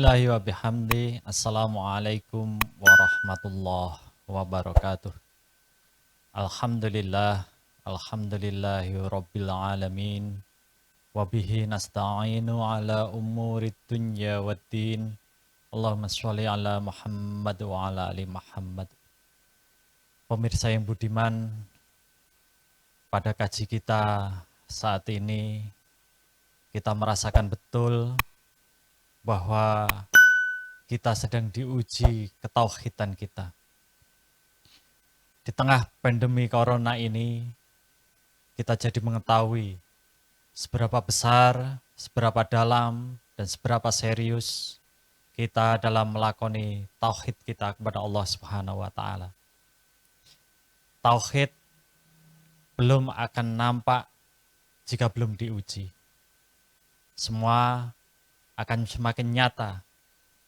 Subhanallahi wa bihamdi. Assalamualaikum warahmatullahi wabarakatuh. Alhamdulillah. Alhamdulillahi rabbil alamin. Wabihi nasta'inu ala umurid dunya waddin. Allahumma sholli ala Muhammad wa ala ali Muhammad. Pemirsa yang budiman, pada kaji kita saat ini kita merasakan betul bahwa kita sedang diuji ketauhidan kita. Di tengah pandemi corona ini, kita jadi mengetahui seberapa besar, seberapa dalam, dan seberapa serius kita dalam melakoni tauhid kita kepada Allah Subhanahu wa Ta'ala. Tauhid belum akan nampak jika belum diuji. Semua akan semakin nyata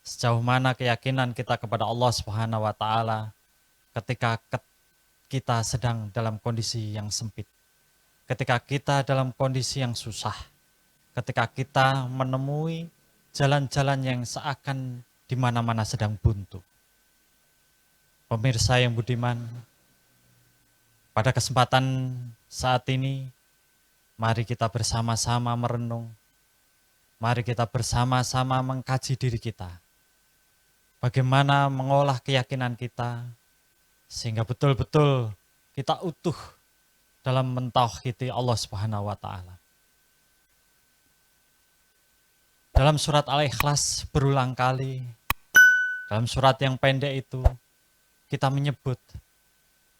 sejauh mana keyakinan kita kepada Allah Subhanahu wa Ta'ala ketika kita sedang dalam kondisi yang sempit, ketika kita dalam kondisi yang susah, ketika kita menemui jalan-jalan yang seakan di mana-mana sedang buntu. Pemirsa yang budiman, pada kesempatan saat ini, mari kita bersama-sama merenung. Mari kita bersama-sama mengkaji diri kita. Bagaimana mengolah keyakinan kita, sehingga betul-betul kita utuh dalam mentauhidi Allah Subhanahu wa Ta'ala. Dalam surat Al-Ikhlas berulang kali, dalam surat yang pendek itu, kita menyebut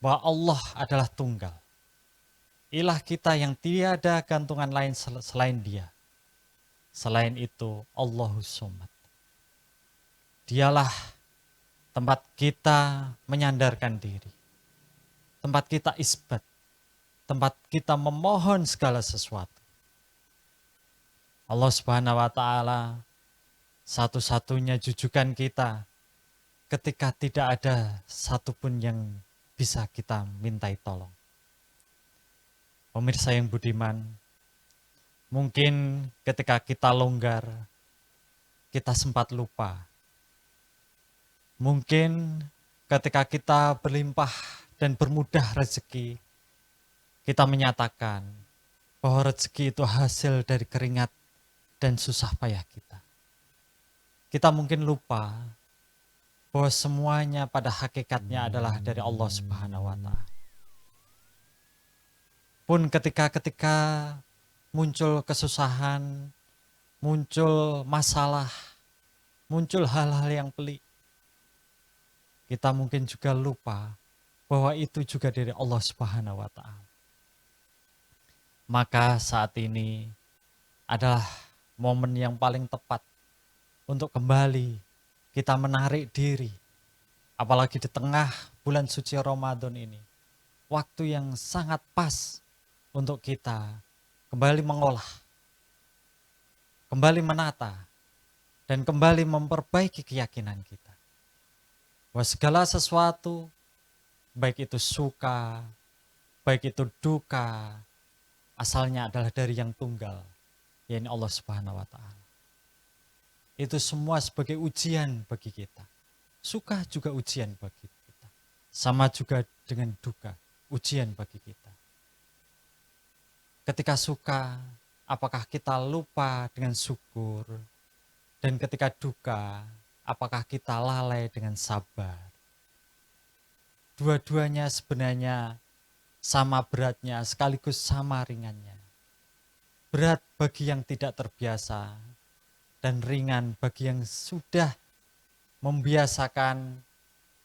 bahwa Allah adalah tunggal. Ilah kita yang tiada gantungan lain selain Dia. Selain itu, Allahus Somad. Dialah tempat kita menyandarkan diri. Tempat kita isbat. Tempat kita memohon segala sesuatu. Allah Subhanahu wa Ta'ala satu-satunya jujukan kita ketika tidak ada satupun yang bisa kita mintai tolong. Pemirsa yang budiman, mungkin ketika kita longgar, kita sempat lupa. Mungkin ketika kita berlimpah dan bermudah rezeki, kita menyatakan bahwa rezeki itu hasil dari keringat dan susah payah kita. Kita mungkin lupa bahwa semuanya pada hakikatnya adalah dari Allah Subhanahu wa Ta'ala. Pun ketika muncul kesusahan, muncul masalah, muncul hal-hal yang pelik, kita mungkin juga lupa bahwa itu juga dari Allah Subhanahu wa Ta'ala. Maka saat ini adalah momen yang paling tepat untuk kembali kita menarik diri, apalagi di tengah bulan suci Ramadan ini. Waktu yang sangat pas untuk kita kembali mengolah, kembali menata, dan kembali memperbaiki keyakinan kita. Bahwa segala sesuatu, baik itu suka, baik itu duka, asalnya adalah dari yang tunggal, yaitu Allah Subhanahu wa Ta'ala. Itu semua sebagai ujian bagi kita. Suka juga ujian bagi kita. Sama juga dengan duka, ujian bagi kita. Ketika suka, apakah kita lupa dengan syukur? Dan ketika duka, apakah kita lalai dengan sabar? Dua-duanya sebenarnya sama beratnya, sekaligus sama ringannya. Berat bagi yang tidak terbiasa, dan ringan bagi yang sudah membiasakan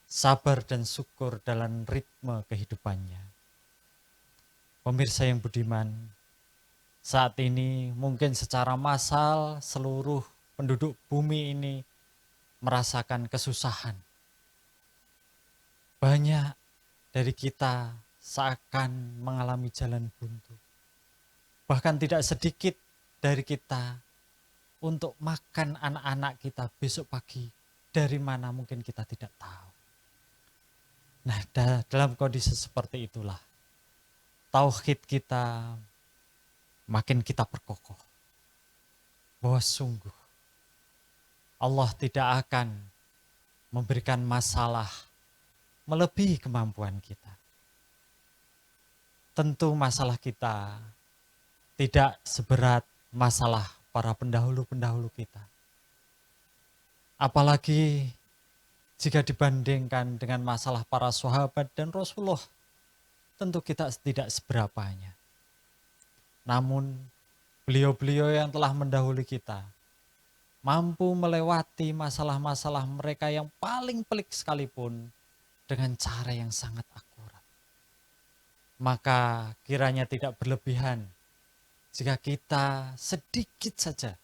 sabar dan syukur dalam ritme kehidupannya. Pemirsa yang budiman, saat ini mungkin secara massal seluruh penduduk bumi ini merasakan kesusahan. Banyak dari kita seakan mengalami jalan buntu. Bahkan tidak sedikit dari kita untuk makan anak-anak kita besok pagi, dari mana mungkin kita tidak tahu. Nah, dalam kondisi seperti itulah tauhid kita makin kita perkokoh. Bahwa sungguh Allah tidak akan memberikan masalah melebihi kemampuan kita. Tentu masalah kita tidak seberat masalah para pendahulu-pendahulu kita. Apalagi jika dibandingkan dengan masalah para sahabat dan Rasulullah, tentu kita tidak seberapanya. Namun beliau-beliau yang telah mendahului kita mampu melewati masalah-masalah mereka yang paling pelik sekalipun dengan cara yang sangat akurat. Maka kiranya tidak berlebihan jika kita sedikit saja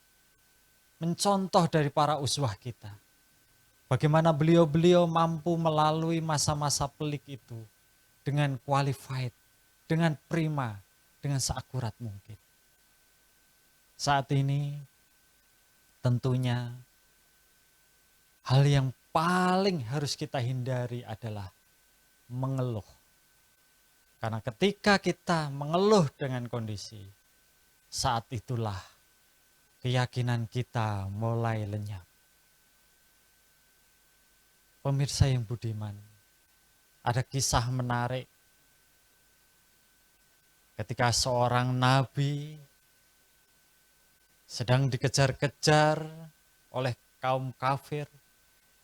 mencontoh dari para uswah kita. Bagaimana beliau-beliau mampu melalui masa-masa pelik itu dengan qualified, dengan prima, dengan seakurat mungkin. Saat ini tentunya hal yang paling harus kita hindari adalah mengeluh. Karena ketika kita mengeluh dengan kondisi, saat itulah keyakinan kita mulai lenyap. Pemirsa yang budiman, ada kisah menarik ketika seorang nabi sedang dikejar-kejar oleh kaum kafir.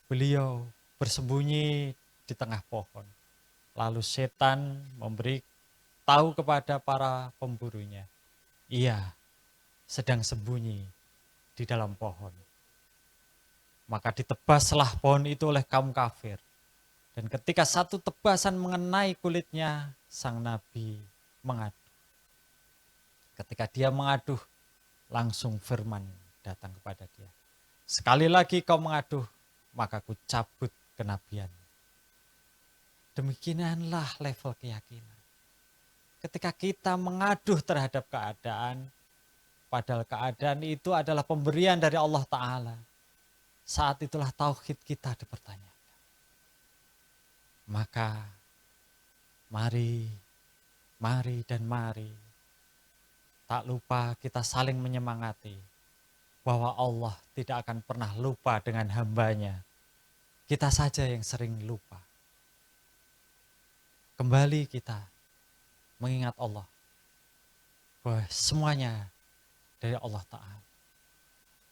Beliau bersembunyi di tengah pohon. Lalu setan memberi tahu kepada para pemburunya, ia sedang sembunyi di dalam pohon. Maka ditebaslah pohon itu oleh kaum kafir. Dan ketika satu tebasan mengenai kulitnya, sang nabi mengadu. Ketika dia mengaduh, langsung firman datang kepada dia. Sekali lagi kau mengaduh, maka ku cabut kenabian. Demikianlah level keyakinan. Ketika kita mengaduh terhadap keadaan, padahal keadaan itu adalah pemberian dari Allah Ta'ala. Saat itulah tauhid kita dipertanyakan. Maka mari tak lupa kita saling menyemangati bahwa Allah tidak akan pernah lupa dengan hambanya. Kita saja yang sering lupa. Kembali kita mengingat Allah bahwa semuanya dari Allah Ta'ala.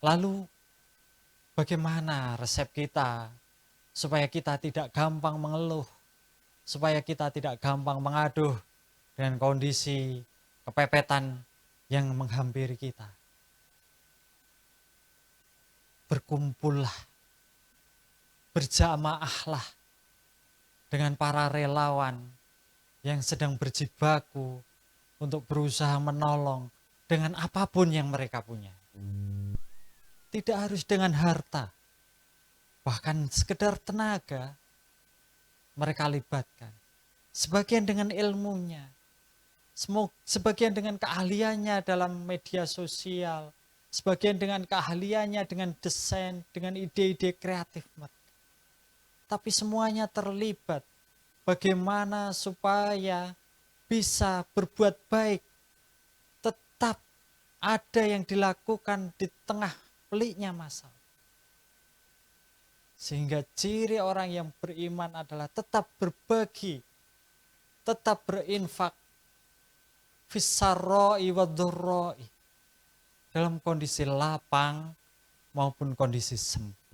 Lalu bagaimana resep kita supaya kita tidak gampang mengeluh, supaya kita tidak gampang mengaduh dengan kondisi kepepetan yang menghampiri kita? Berkumpullah, berjamaahlah dengan para relawan yang sedang berjibaku untuk berusaha menolong dengan apapun yang mereka punya. Tidak harus dengan harta, bahkan sekedar tenaga mereka libatkan. Sebagian dengan ilmunya, sebagian dengan keahliannya dalam media sosial, sebagian dengan keahliannya dengan desain, dengan ide-ide kreatif mereka. Tapi semuanya terlibat. Bagaimana supaya bisa berbuat baik, tetap ada yang dilakukan di tengah peliknya masalah. Sehingga ciri orang yang beriman adalah tetap berbagi, tetap berinfak, fissarra'i wadurra'i, dalam kondisi lapang maupun kondisi sempit.